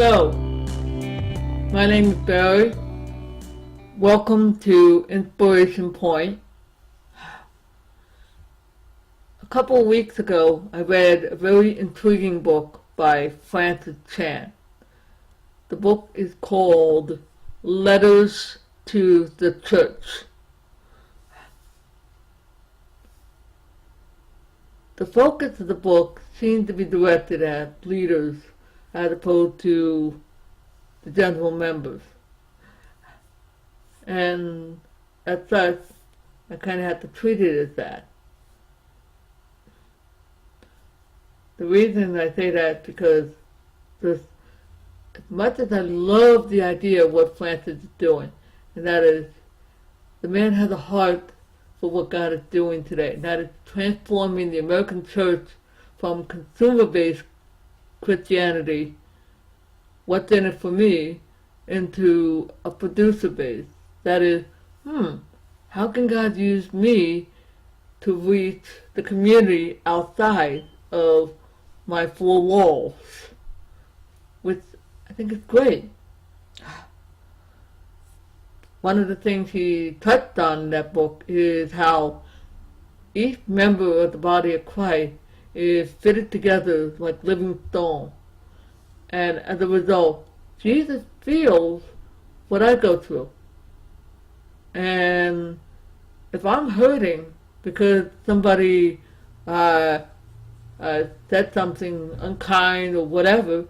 Hello, my name is Barry. Welcome to Inspiration Point. A couple of weeks ago, I read a very intriguing book by Francis Chan. The book is called Letters to the Church. The focus of the book seems to be directed at leaders as opposed to the general members. And as such, I kind of have to treat it as that. The reason I say that is because as much as I love the idea of what Francis is doing, and that is, the man has a heart for what God is doing today, and that is transforming the American church from consumer-based Christianity, what's in it for me, into a producer-based. That is, how can God use me to reach the community outside of my four walls? Which I think is great. One of the things he touched on in that book is how each member of the body of Christ is fitted together like living stone. And as a result, Jesus feels what I go through. And if I'm hurting because somebody said something unkind or whatever,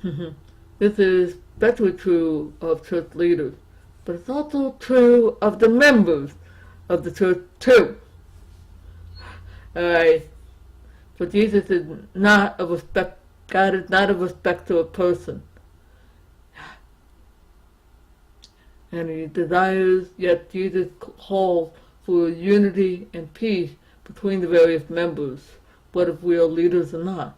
this is especially true of church leaders, but it's also true of the members of the church too. Alright, for Jesus is not a respect. God is not a respecter of person. And he desires, yet Jesus calls for unity and peace between the various members, whether we are leaders or not.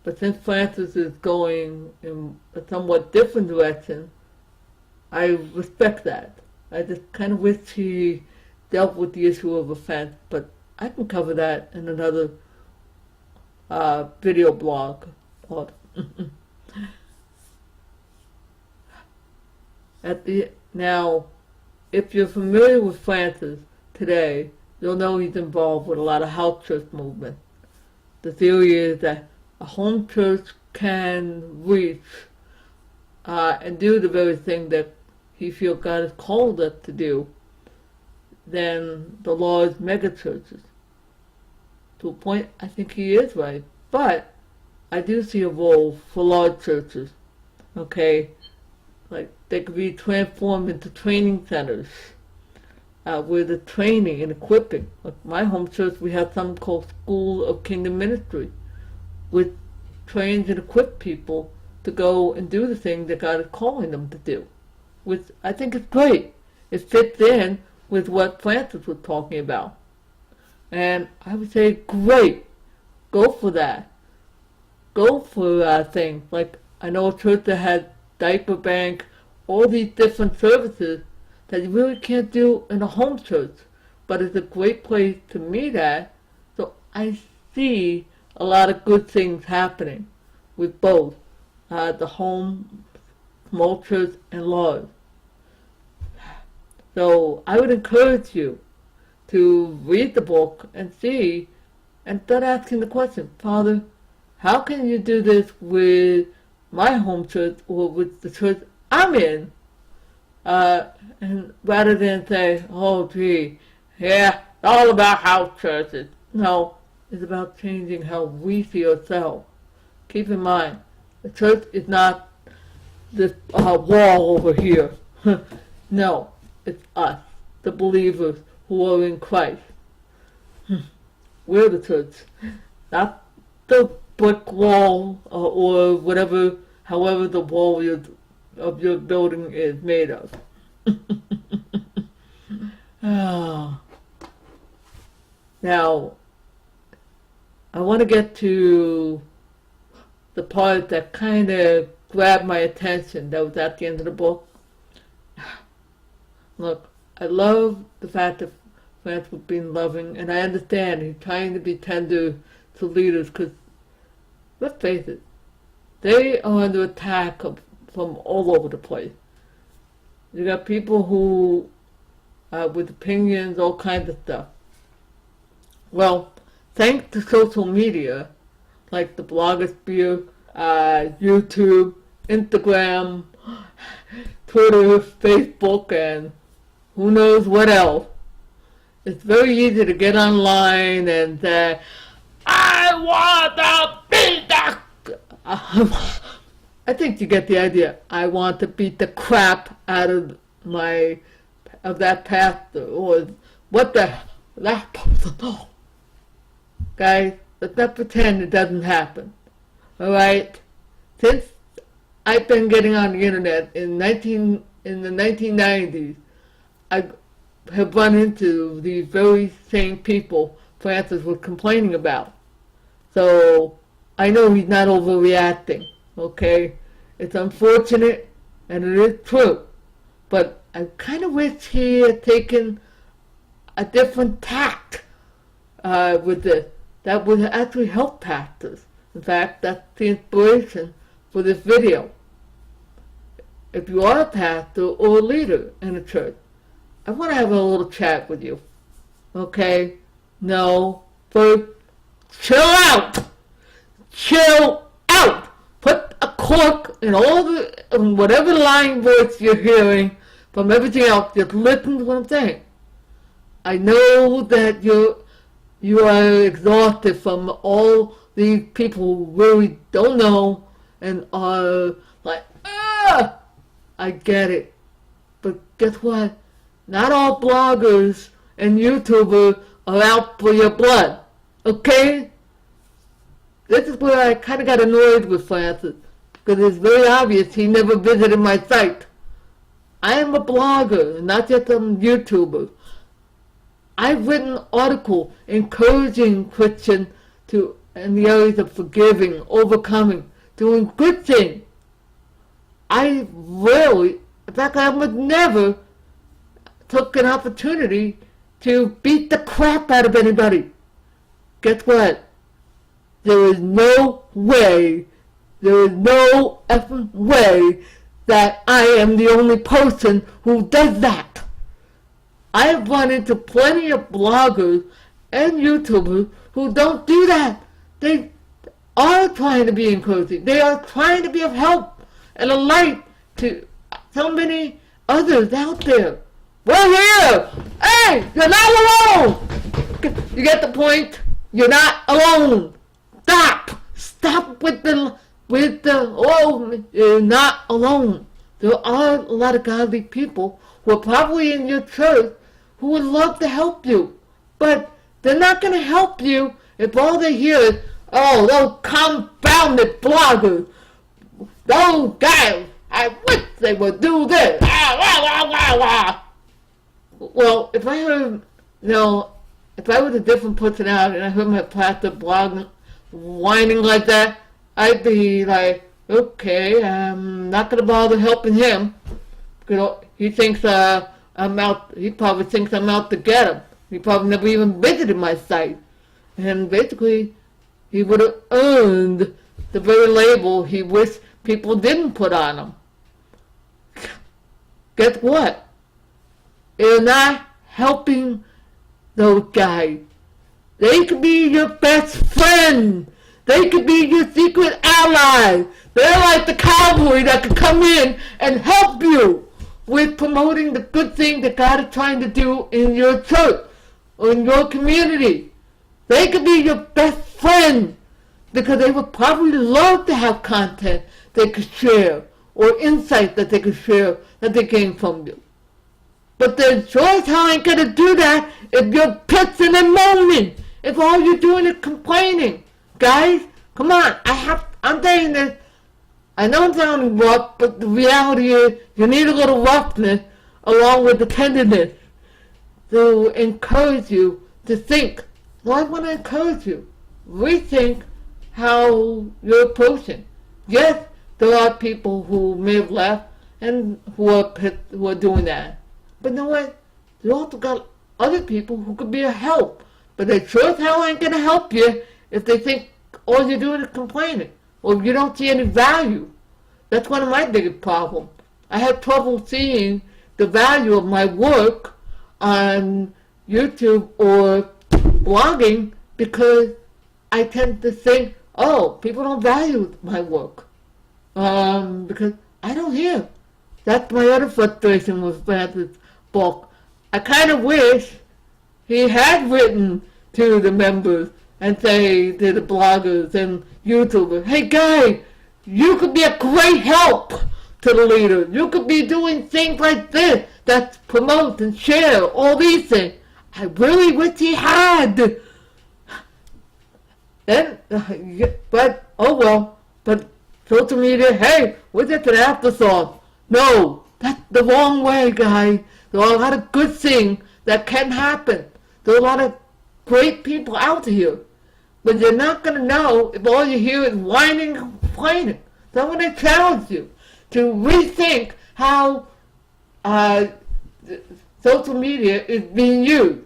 But since Francis is going in a somewhat different direction, I respect that. I just kind of wish he dealt with the issue of offense, but I can cover that in another video blog. Now, if you're familiar with Francis today, you'll know he's involved with a lot of house church movement. The theory is that a home church can reach and do the very thing that he feels God has called us to do than the large megachurches. To a point, I think he is right. But I do see a role for large churches. Okay? Like, they could be transformed into training centers where the training and equipping. Like my home church, we have something called School of Kingdom Ministry, which trains and equips people to go and do the thing that God is calling them to do, which I think is great. It fits in with what Francis was talking about. And I would say, great, go for that. Go for things. Like, I know a church that has diaper bank, all these different services that you really can't do in a home church, but it's a great place to meet at. So I see a lot of good things happening with both the home, small church, and large. So I would encourage you to read the book and see, and start asking the question, Father, how can you do this with my home church or with the church I'm in? And rather than say, oh gee, yeah, it's all about house churches. No, it's about changing how we see ourselves. Keep in mind, the church is not this wall over here. No. It's us, the believers who are in Christ. We're the church, not the brick wall or whatever, however the wall of your building is made of. Now, I want to get to the part that kind of grabbed my attention that was at the end of the book. Look, I love the fact that France was being loving, and I understand he's trying to be tender to leaders, because, let's face it, they are under attack from all over the place. You got people who, with opinions, all kinds of stuff. Well, thanks to social media, like the blogosphere, YouTube, Instagram, Twitter, Facebook, and who knows what else, it's very easy to get online and say, I want to beat the... I think you get the idea. I want to beat the crap out of that pastor, or what that person. Oh. Guys, let's not pretend it doesn't happen. Alright? Since I've been getting on the internet in the 1990s, I have run into these very same people Francis was complaining about. So I know he's not overreacting, okay? It's unfortunate, and it is true. But I kind of wish he had taken a different tact with this. That would actually help pastors. In fact, that's the inspiration for this video. If you are a pastor or a leader in a church, I want to have a little chat with you. Okay? No. First, chill out! Chill out! Put a cork in whatever lying voice you're hearing from everything else. Just listen to what I'm saying. I know that you are exhausted from all these people who really don't know and are like, ah! I get it. But guess what? Not all bloggers and YouTubers are out for your blood. Okay? This is where I kind of got annoyed with Francis, because it's very obvious he never visited my site. I am a blogger, not just a YouTuber. I've written articles encouraging Christians in the areas of forgiving, overcoming, doing good things. I rarely, in fact, I would never took an opportunity to beat the crap out of anybody. Guess what? There is no way effing way that I am the only person who does that. I have run into plenty of bloggers and YouTubers who don't do that. They are trying to be encouraging. They are trying to be of help and a light to so many others out there. We're here! Hey, you're not alone! You get the point? You're not alone. Stop with the, oh, you're not alone. There are a lot of godly people who are probably in your church who would love to help you. But they're not going to help you if all they hear is, oh, those confounded bloggers, those guys, I wish they would do this. Well, if I heard, if I was a different personality and I heard my pastor blogging, whining like that, I'd be like, okay, I'm not going to bother helping him. Because he thinks I'm out, he probably thinks I'm out to get him. He probably never even visited my site. And basically, he would have earned the very label he wished people didn't put on him. Guess what? You're not helping those guys. They could be your best friend. They could be your secret ally. They're like the cowboy that could come in and help you with promoting the good thing that God is trying to do in your church or in your community. They could be your best friend because they would probably love to have content they could share or insight that they could share that they gain from you. But the sure as hell ain't gonna do that if you're pissing and moaning. If all you're doing is complaining. Guys, come on, I'm saying this. I know I'm sounding rough, but the reality is you need a little roughness along with the tenderness to encourage you to think. So I want to encourage you. Rethink how you're approaching. Yes, there are people who may have left and who are doing that. But you know what? You also got other people who could be a help. But they sure as hell ain't going to help you if they think all you're doing is complaining or if you don't see any value. That's one of my biggest problems. I have trouble seeing the value of my work on YouTube or blogging because I tend to think, oh, people don't value my work. Because I don't hear. That's my other frustration with Francis' book. I kind of wish he had written to the members and say to the bloggers and YouTubers, hey guys, you could be a great help to the leaders. You could be doing things like this that promote and share all these things. I really wish he had. Then, but, oh well, but social media, hey, we're just an afterthought. No, that's the wrong way, guys. There are a lot of good things that can happen. There are a lot of great people out here. But you're not going to know if all you hear is whining and complaining. So I want to challenge you to rethink how social media is being used.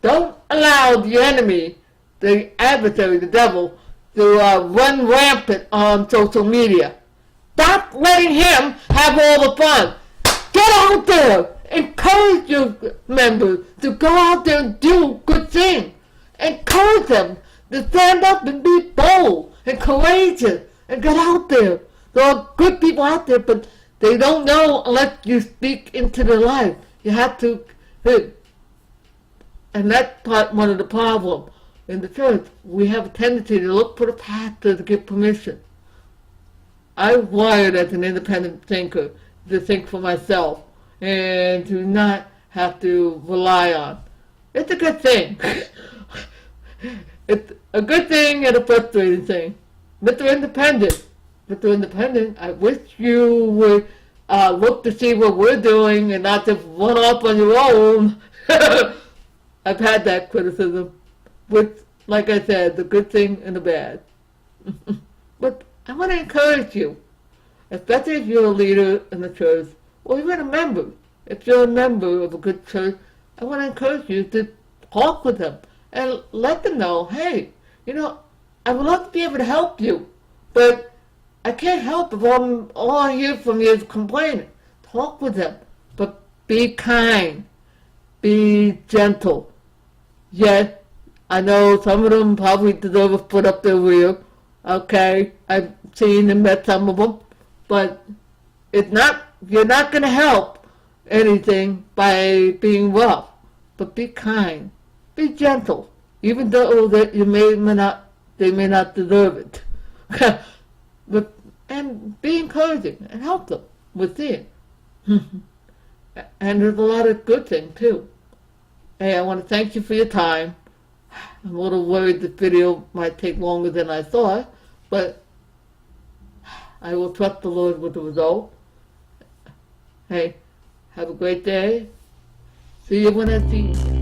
Don't allow the enemy, the adversary, the devil, to run rampant on social media. Stop letting him have all the fun. Get out there. Encourage your members to go out there and do good things. Encourage them to stand up and be bold and courageous and get out there. There are good people out there, but they don't know unless you speak into their life. You have to, and that's one of the problems in the church. We have a tendency to look for the pastor to get permission. I'm wired as an independent thinker to think for myself and to not have to rely on. It's a good thing. It's a good thing and a frustrating thing. Mr. Independent, I wish you would look to see what we're doing and not just run off on your own. I've had that criticism, with, like I said, the good thing and the bad. But I want to encourage you, especially if you're a leader in the church, or even a member. If you're a member of a good church, I want to encourage you to talk with them and let them know, hey, I would love to be able to help you, but I can't help if all I hear from you is complaining. Talk with them, but be kind, be gentle. Yes, I know some of them probably deserve a foot up their rear. Okay, I've seen and met some of them, but you're not going to help anything by being rough. But be kind, be gentle, even though that they may not deserve it. And be encouraging and help them with it. And there's a lot of good things too. Hey, I want to thank you for your time. I'm a little worried this video might take longer than I thought, but I will trust the Lord with the result. Hey, have a great day. See you when I see you.